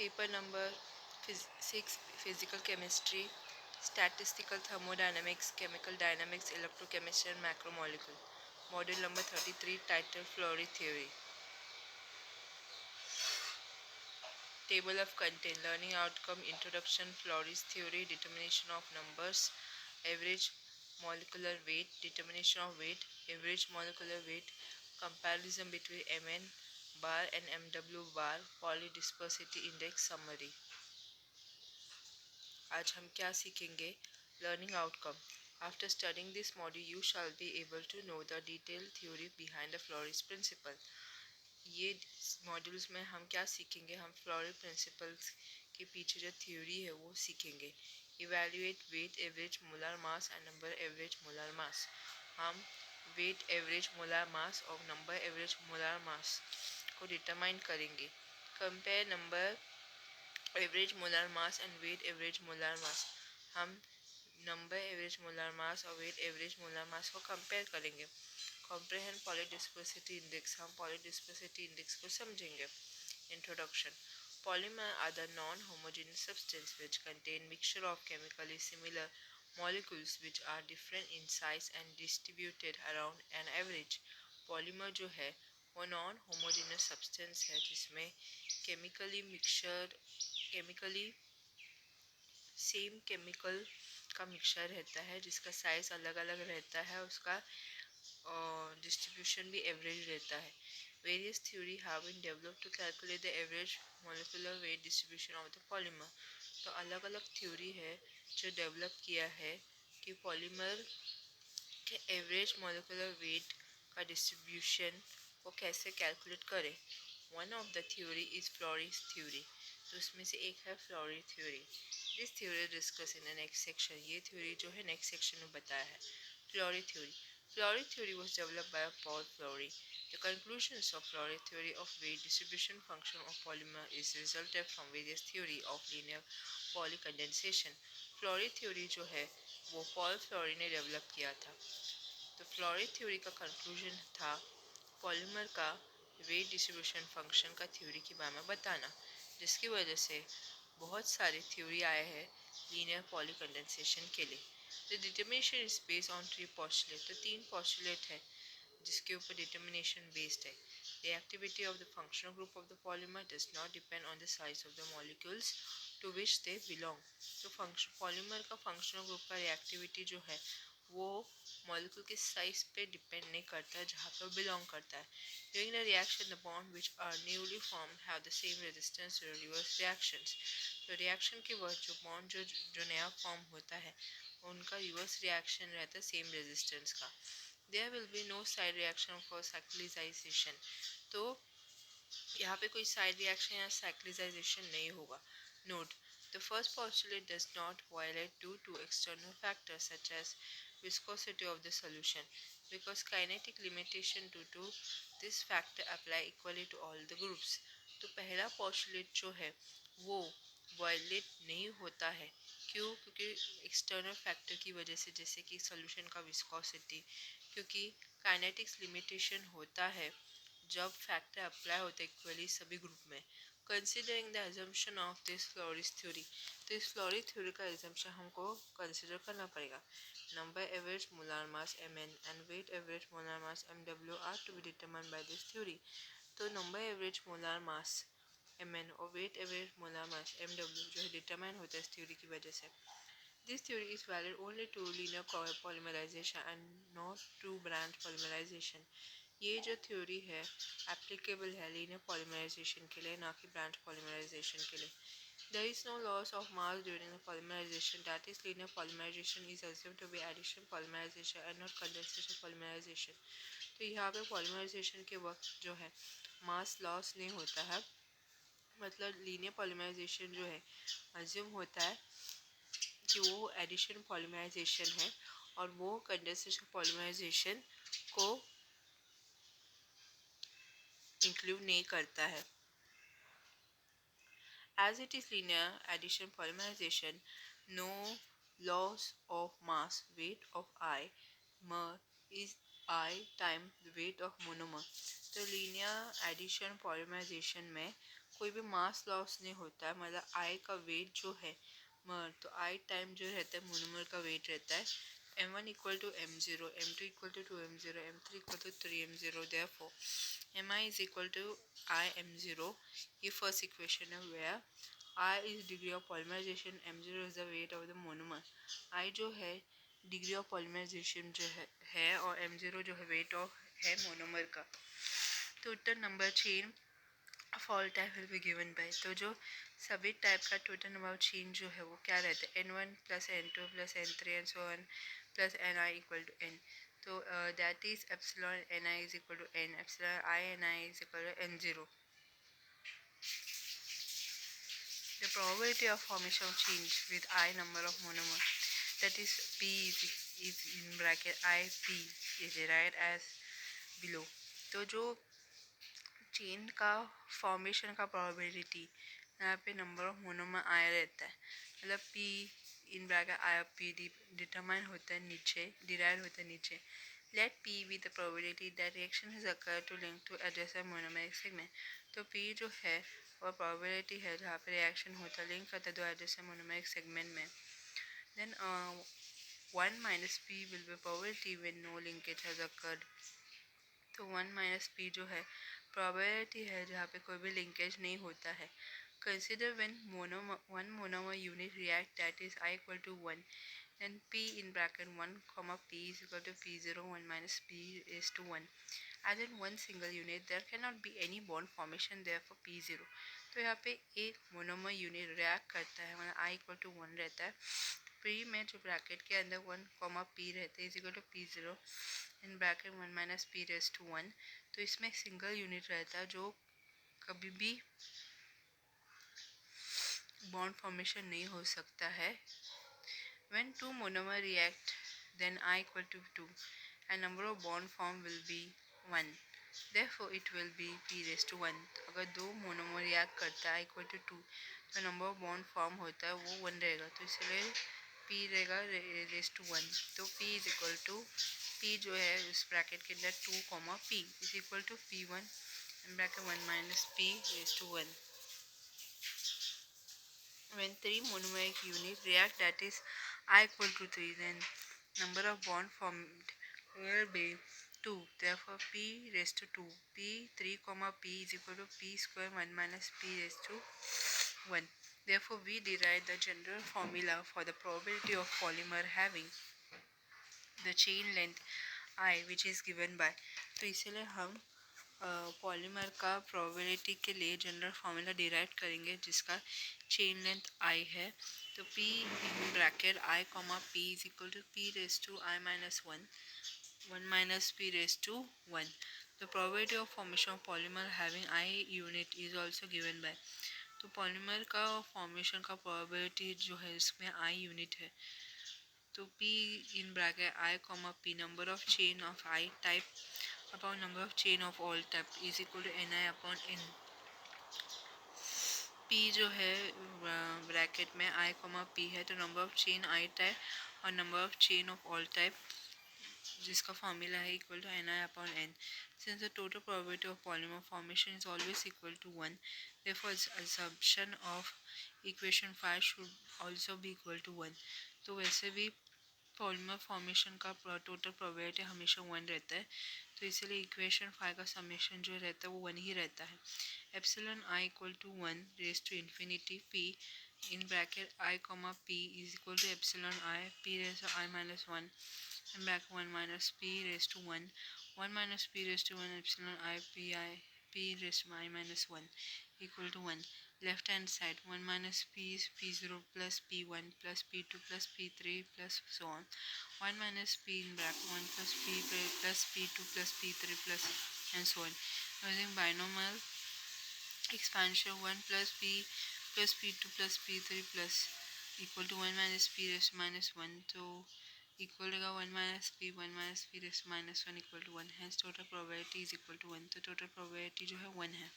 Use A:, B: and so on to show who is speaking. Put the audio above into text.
A: Paper number 6, physical chemistry, statistical thermodynamics, chemical dynamics, electrochemistry and macromolecule. Module number 33, title Flory theory. Table of content, learning outcome, introduction, Flory's theory, determination of numbers, average molecular weight, determination of weight, average molecular weight, comparison between Mn bar and Mw bar, polydispersity index, summary। आज हम क्या सीखेंगे? Learning outcome. After studying this module, you shall be able to know the detailed theory behind the Flory's principle. ये modules में हम क्या सीखेंगे? हम फ्लोरी प्रिंसिपल्स के पीछे जो थ्योरी है वो सीखेंगे। Evaluate weight average molar mass and number average molar mass. हम वेट एवरेज मोलर मास और नंबर एवरेज मोलर मास को डिटरमाइन करेंगे। Compare number average molar mass and weight average molar mass. हम नंबर एवरेज मोलर मास और weight average molar मास को compare करेंगे। Comprehend पॉलीडिस्पर्सिटी index. हम पॉलीडिस्पर्सिटी index को समझेंगे। Introduction. Polymer are the non-homogeneous substances which contain mixture of chemically similar molecules which are different in size and distributed around an average। Polymer जो है वो non-homogeneous substance है जिसमें केमिकली सेम केमिकल का mixture रहता है जिसका साइज अलग अलग रहता है, उसका डिस्ट्रीब्यूशन भी एवरेज रहता है। Various theory have been developed to calculate the average molecular weight distribution of the polymer. तो अलग अलग थ्योरी है जो डेवलप किया है कि पॉलीमर के एवरेज मोलिकुलर वेट का डिस्ट्रीब्यूशन को कैसे कैलकुलेट करें। One of the theory is Flory's theory. तो उसमें से एक है Flory theory. This theory discuss in the next section. ये थ्योरी जो है नेक्स्ट सेक्शन में बताया है। Flory theory. Flory theory was developed by Paul Flory. The conclusions of Flory theory of weight distribution function of polymer is resulted from various theory of linear polykondensation. Flory theory जो है वो Paul Flory ने develop किया था। तो flori theory का conclusion था polymer का वेट डिस्ट्रीब्यूशन फंक्शन का थ्योरी के बारे में बताना, जिसकी वजह से बहुत सारे थ्योरी आए हैं लीनियर पॉलीकंडेंसेशन के लिए। The determination is based on 3 postulate. तो 3 पोस्टुलेट है जिसके ऊपर डिटर्मिनेशन बेस्ड है। The activity of the functional group of the polymer does not depend on the size of the molecules to which they belong. तो polymer का functional group का reactivity जो है वो मॉलिक्यूल के साइज पे डिपेंड नहीं करता है जहाँ पे बिलोंग करता है। During the reaction the bond which are newly formed have the same resistance to reverse reactions. तो रिएक्शन के बाद जो बॉन्ड जो नया फॉर्म होता है उनका रिवर्स रिएक्शन रहता है सेम रेजिस्टेंस का। There will be no side reaction for cyclisation. तो यहाँ पे कोई साइड रिएक्शन या साइक्लिजाइजेशन नहीं होगा। Note, the first postulate does not violate due to external factors such as viscosity of the solution because kinetic limitation due to this factor apply equally to all the groups। तो पहला postulate जो है वो violet नहीं होता है। क्यों? क्योंकि एक्सटर्नल फैक्टर की वजह से, जैसे कि सोल्यूशन का विस्कोसिटी, क्योंकि काइनेटिक्स लिमिटेशन होता है जब फैक्टर अप्लाई होता है इक्वली सभी ग्रुप में। Considering the assumption of this Flory theory. तो इस फ्लोरी थ्योरी का एजम्पशन हमको कंसिडर करना पड़ेगा। Number average molar mass Mn and weight average molar mass Mw are to be determined by this theory. तो number average molar mass Mn और weight average molar mass Mw जो है determine होता है इस थ्योरी की वजह से। This theory is valid only to linear polymerization and not to branch polymerization। ये जो थ्योरी है एप्लीकेबल है लीनियर पॉलीमराइजेशन के लिए, ना कि ब्रांच पॉलीमराइजेशन के लिए। There is no loss of mass during the polymerization, that is linear polymerization is assumed to be addition polymerization and not condensation polymerization। तो यहाँ पे पॉलीमराइजेशन के वक्त जो है मास लॉस नहीं होता है, मतलब लीनियर पॉलीमराइजेशन जो है अज्यूम होता है कि वो एडिशन पॉलीमराइजेशन है और वो कंडेंसेशन पॉलीमराइजेशन को इंक्लूड नहीं करता है। As it is linear addition polymerization, no loss of mass, weight of I mer is I time the weight of monomer। तो linear addition polymerization में कोई भी मास लॉस नहीं होता है, मतलब आई का वेट जो है तो आई टाइम जो रहता है मोनोमर का वेट रहता है m1 equal to m0, m2 equal to 2m0, m3 equal to 3m0, therefore mi is equal to I m0. ये फर्स्ट इक्वेशन है where I is degree of polymerization, m0 is the weight of the monomer. I जो है degree of polymerization जो है और m0 जो है weight of है मोनोमर का. Total number chain of all type will be given by, तो जो सभी टाइप का टोटल नंबर चेन जो है वो क्या रहता है n1 plus n2 plus n3 and so on plus ni equal to n. तो that is epsilon ni is equal to n, epsilon I ni is equal to n0. The probability of formation of change with I number of monomer, that is P is in bracket IP is derived as below. तो जो chain का formation का probability यहाँ पे number of monomer आया रहता है, मतलब P in bracket I P determine होता है नीचे, डिराइव होता है नीचे. Let P be the probability that reaction is occur to link to adjacent monomeric segment. तो P जो है वो प्रोबेबिलिटी है जहाँ पे रिएक्शन होता है लिंक करता है दो एडजेसेंट मोनोमेरिक सेगमेंट में. Then 1 minus P will be probability when no linkage has occurred. तो 1 माइनस P जो है प्रोबेबिलिटी है जहाँ पे कोई भी लिंकेज नहीं होता है. Consider when one monomer unit react that is I equal to 1, then P in bracket 1 comma P is equal to P0 1 minus P is to 1. As in one single unit there cannot be any bond formation there for P0. तो यहाँ पे एक monomer unit react करता है, मतलब I equal to 1 रहता है. P में जो ब्रैकेट के अंदर 1 कॉमा P रहता है is equal to P0 in bracket 1 minus P raise to 1. तो इसमें सिंगल यूनिट रहता है जो कभी भी बॉन्ड फॉर्मेशन नहीं हो सकता है. When two monomer react, then I equal to 2, and number of bond form will be 1. Therefore, it will be P raised to 1. अगर दो मोनोमर रिएक्ट करता है इक्वल टू 2, तो नंबर ऑफ बॉन्ड फॉर्म होता है वो 1 रहेगा, तो इसलिए P रहेगा रेज टू 1. तो P is equal to P जो है उस ब्रैकेट के अंदर 2 comma P is equal to P1 and bracket 1 minus P raised to 1. When three monomeric units react, that is I equal to 3, then number of bond formed will be 2. Therefore, P raised to 2. P3 comma P is equal to P square 1 minus P raised to 1. Therefore, we derive the general formula for the probability of polymer having the chain length I, which is given by. तो इसलिए हम polymer का probability के लिए general formula derive करेंगे जिसका chain length आई है. तो P in bracket I comma P is equal to P raise to I minus 1 1 minus P raise to 1. The probability of formation of polymer having I unit is also given by. तो polymer का formation का probability जो है इसमें I unit है. तो P in bracket I comma P number of chain of I type upon number of chain of all type is equal to Ni upon N. P जो है bracket में I comma P है, तो number of chain I type और number of chain of all type जिसका formula है equal to Ni upon N. Since the total probability of polymer formation is always equal to 1, therefore assumption of equation 5 should also be equal to 1. तो वैसे भी polymer formation का total probability हमेशा 1 रहता है, तो इसलिए इक्वेशन 5 का समेशन जो रहता है वो 1 ही रहता है. Epsilon I equal to 1 raise to infinity P in bracket I comma P is equal to epsilon I P raise to I minus 1 and back 1 minus P raised to 1 1 minus P raised to 1 epsilon I P raised to I minus 1 equal to 1. Left hand side 1 minus P is P0 plus P1 plus P2 plus P3 plus so on. 1 minus P in bracket 1 plus P plus P2 plus P3 plus and so on. Using binomial expansion 1 plus P plus P2 plus P3 plus equal to 1 minus P raised to minus 1. So equal रहेगा 1 minus P raise minus 1 equal to 1. Hence total probability is equal to 1. तो total probability जो है 1 है.